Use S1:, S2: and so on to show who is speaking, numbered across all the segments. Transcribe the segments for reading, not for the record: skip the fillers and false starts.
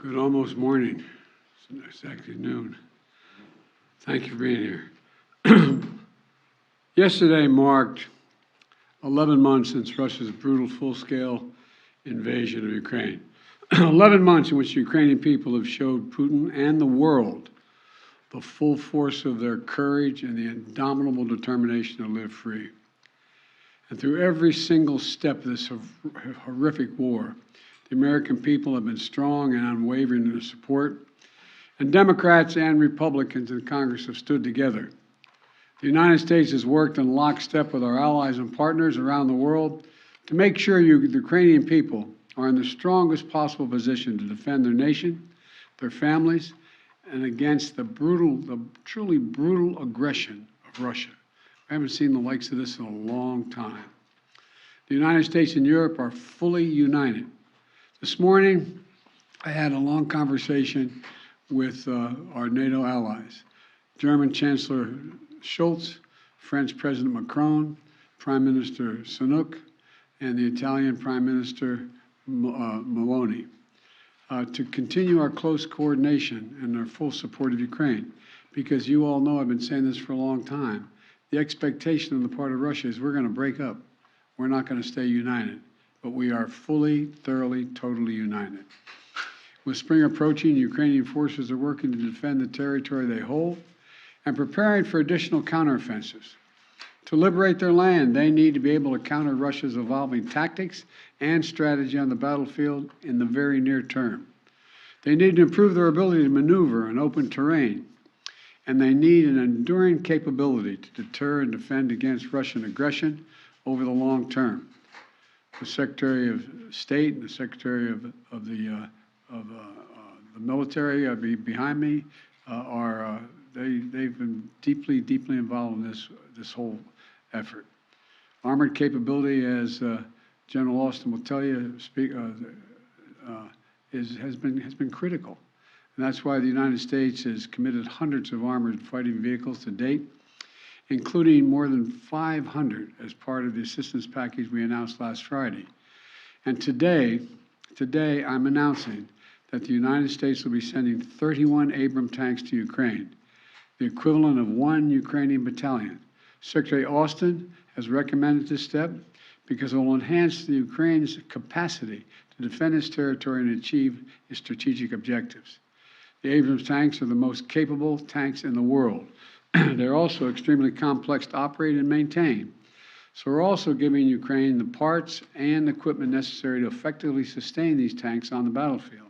S1: Good almost morning. It's actually noon. Thank you for being here. Yesterday marked 11 months since Russia's brutal full-scale invasion of Ukraine. 11 months in which the Ukrainian people have showed Putin and the world the full force of their courage and the indomitable determination to live free. And through every single step of this horrific war, the American people have been strong and unwavering in their support, and Democrats and Republicans in Congress have stood together. The United States has worked in lockstep with our allies and partners around the world to make sure the Ukrainian people are in the strongest possible position to defend their nation, their families, and against the truly brutal aggression of Russia. I haven't seen the likes of this in a long time. The United States and Europe are fully united. This morning, I had a long conversation with our NATO allies, German Chancellor Scholz, French President Macron, Prime Minister Sunak, and the Italian Prime Minister Meloni, to continue our close coordination and our full support of Ukraine. Because you all know, I've been saying this for a long time, the expectation on the part of Russia is we're going to break up. We're not going to stay united. But we are fully, thoroughly, totally united. With spring approaching, Ukrainian forces are working to defend the territory they hold and preparing for additional counteroffensives. To liberate their land, they need to be able to counter Russia's evolving tactics and strategy on the battlefield in the very near term. They need to improve their ability to maneuver in open terrain, and they need an enduring capability to deter and defend against Russian aggression over the long term. The Secretary of State and the Secretary of the military behind me they've been deeply involved in this whole effort. Armored capability, as General Austin will tell you, has been critical, and that's why the United States has committed hundreds of armored fighting vehicles to date, including more than 500 as part of the assistance package we announced last Friday. And today I'm announcing that the United States will be sending 31 Abrams tanks to Ukraine, the equivalent of 1 Ukrainian battalion. Secretary Austin has recommended this step because it will enhance the Ukraine's capacity to defend its territory and achieve its strategic objectives. The Abrams tanks are the most capable tanks in the world. They're also extremely complex to operate and maintain. So we're also giving Ukraine the parts and equipment necessary to effectively sustain these tanks on the battlefield.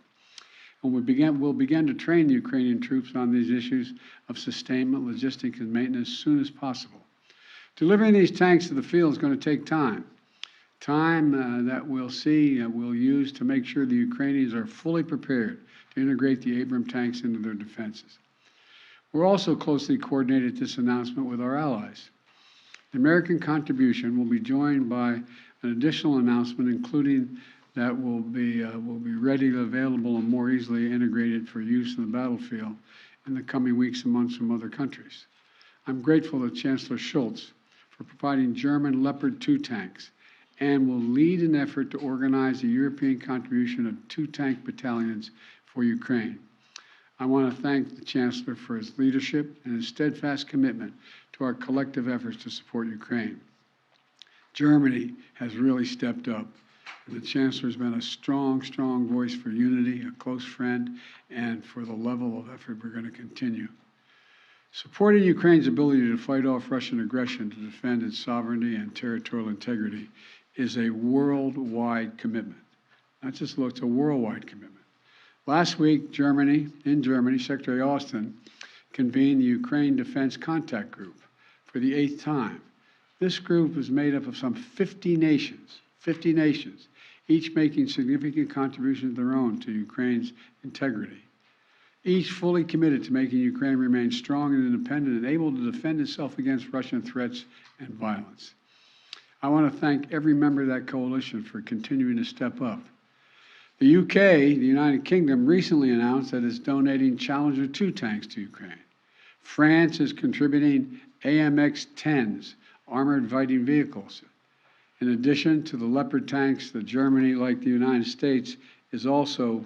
S1: And we'll begin to train the Ukrainian troops on these issues of sustainment, logistics, and maintenance as soon as possible. Delivering these tanks to the field is going to take time. Time that we'll use to make sure the Ukrainians are fully prepared to integrate the Abrams tanks into their defenses. We're also closely coordinated this announcement with our allies. The American contribution will be joined by an additional announcement, including that will be readily available and more easily integrated for use in the battlefield in the coming weeks and months from other countries. I'm grateful to Chancellor Scholz for providing German Leopard 2 tanks and will lead an effort to organize a European contribution of 2 tank battalions for Ukraine. I want to thank the Chancellor for his leadership and his steadfast commitment to our collective efforts to support Ukraine. Germany has really stepped up, and the Chancellor has been a strong voice for unity, a close friend, and for the level of effort we're going to continue. Supporting Ukraine's ability to fight off Russian aggression to defend its sovereignty and territorial integrity is a worldwide commitment. Not just look, it's a worldwide commitment. Last week, in Germany, Secretary Austin convened the Ukraine Defense Contact Group for the 8th time. This group is made up of some 50 nations, each making significant contributions of their own to Ukraine's integrity, each fully committed to making Ukraine remain strong and independent and able to defend itself against Russian threats and violence. I want to thank every member of that coalition for continuing to step up. The UK, the United Kingdom, recently announced that it's donating Challenger 2 tanks to Ukraine. France is contributing AMX-10s, armored fighting vehicles. In addition to the Leopard tanks, Germany, like the United States, is also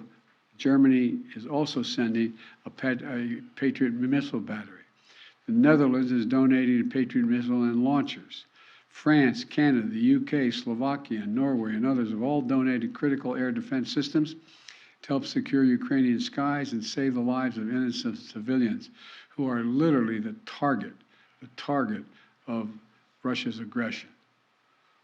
S1: Germany is also sending a Patriot missile battery. The Netherlands is donating a Patriot missile and launchers. France, Canada, the UK, Slovakia, Norway, and others have all donated critical air defense systems to help secure Ukrainian skies and save the lives of innocent civilians who are literally the target of Russia's aggression.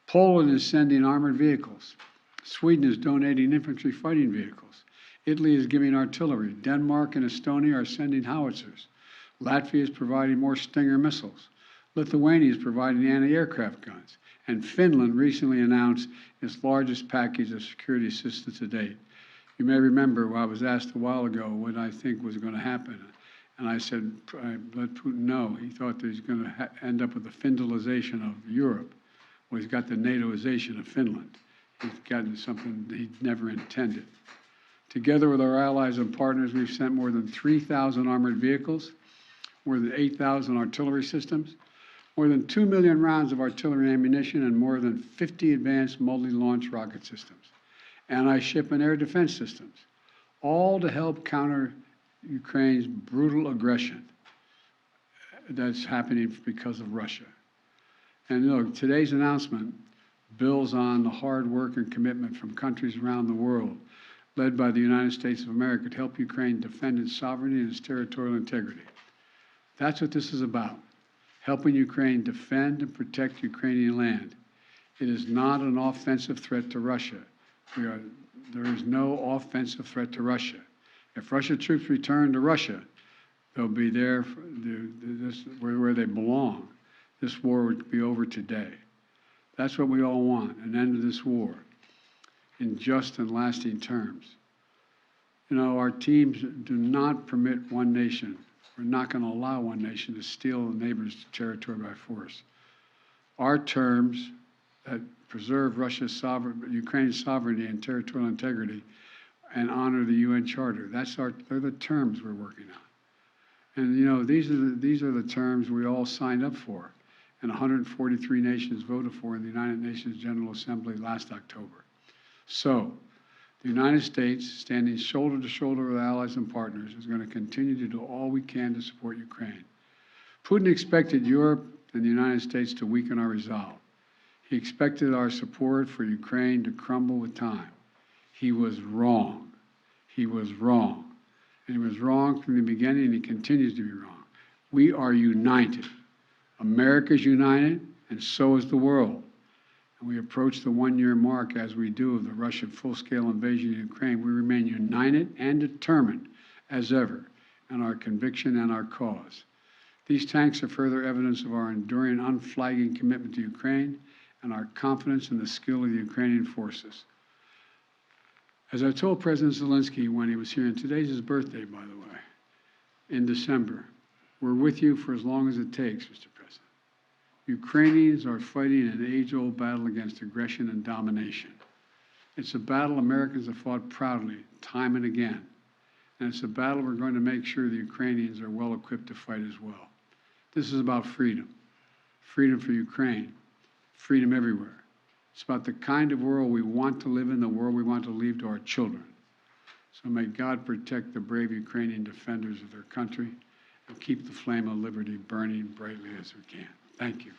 S1: Poland is sending armored vehicles. Sweden is donating infantry fighting vehicles. Italy is giving artillery. Denmark and Estonia are sending howitzers. Latvia is providing more Stinger missiles. Lithuania is providing anti-aircraft guns. And Finland recently announced its largest package of security assistance to date. You may remember I was asked a while ago what I think was going to happen. And I said, I let Putin know. He thought that he's going to end up with the Finlandization of Europe. Well, he's got the NATOization of Finland. He's gotten something he never intended. Together with our allies and partners, we've sent more than 3,000 armored vehicles, more than 8,000 artillery systems, more than 2 million rounds of artillery ammunition, and more than 50 advanced multi-launch rocket systems, anti-ship and air defense systems, all to help counter Ukraine's brutal aggression that's happening because of Russia. And look, today's announcement builds on the hard work and commitment from countries around the world, led by the United States of America, to help Ukraine defend its sovereignty and its territorial integrity. That's what this is about, helping Ukraine defend and protect Ukrainian land. It is not an offensive threat to Russia. There is no offensive threat to Russia. If Russian troops return to Russia, they'll be there where they belong. This war would be over today. That's what we all want, an end to this war in just and lasting terms. You know, our teams do not permit one nation. We're not going to allow one nation to steal a neighbor's territory by force. Our terms that preserve Ukraine's sovereignty and territorial integrity and honor the UN Charter. They're the terms we're working on. And you know, these are the terms we all signed up for, and 143 nations voted for in the United Nations General Assembly last October. So, the United States, standing shoulder to shoulder with allies and partners, is going to continue to do all we can to support Ukraine. Putin expected Europe and the United States to weaken our resolve. He expected our support for Ukraine to crumble with time. He was wrong. He was wrong. And he was wrong from the beginning, and he continues to be wrong. We are united. America's united, and so is the world. And we approach the one-year mark, as we do, of the Russian full-scale invasion of Ukraine. We remain united and determined as ever in our conviction and our cause. These tanks are further evidence of our enduring, unflagging commitment to Ukraine and our confidence in the skill of the Ukrainian forces. As I told President Zelensky when he was here, and today's his birthday, by the way, in December, we're with you for as long as it takes, Mr. President. Ukrainians are fighting an age-old battle against aggression and domination. It's a battle Americans have fought proudly, time and again. And it's a battle we're going to make sure the Ukrainians are well equipped to fight as well. This is about freedom. Freedom for Ukraine. Freedom everywhere. It's about the kind of world we want to live in, the world we want to leave to our children. So may God protect the brave Ukrainian defenders of their country and keep the flame of liberty burning brightly as we can. Thank you.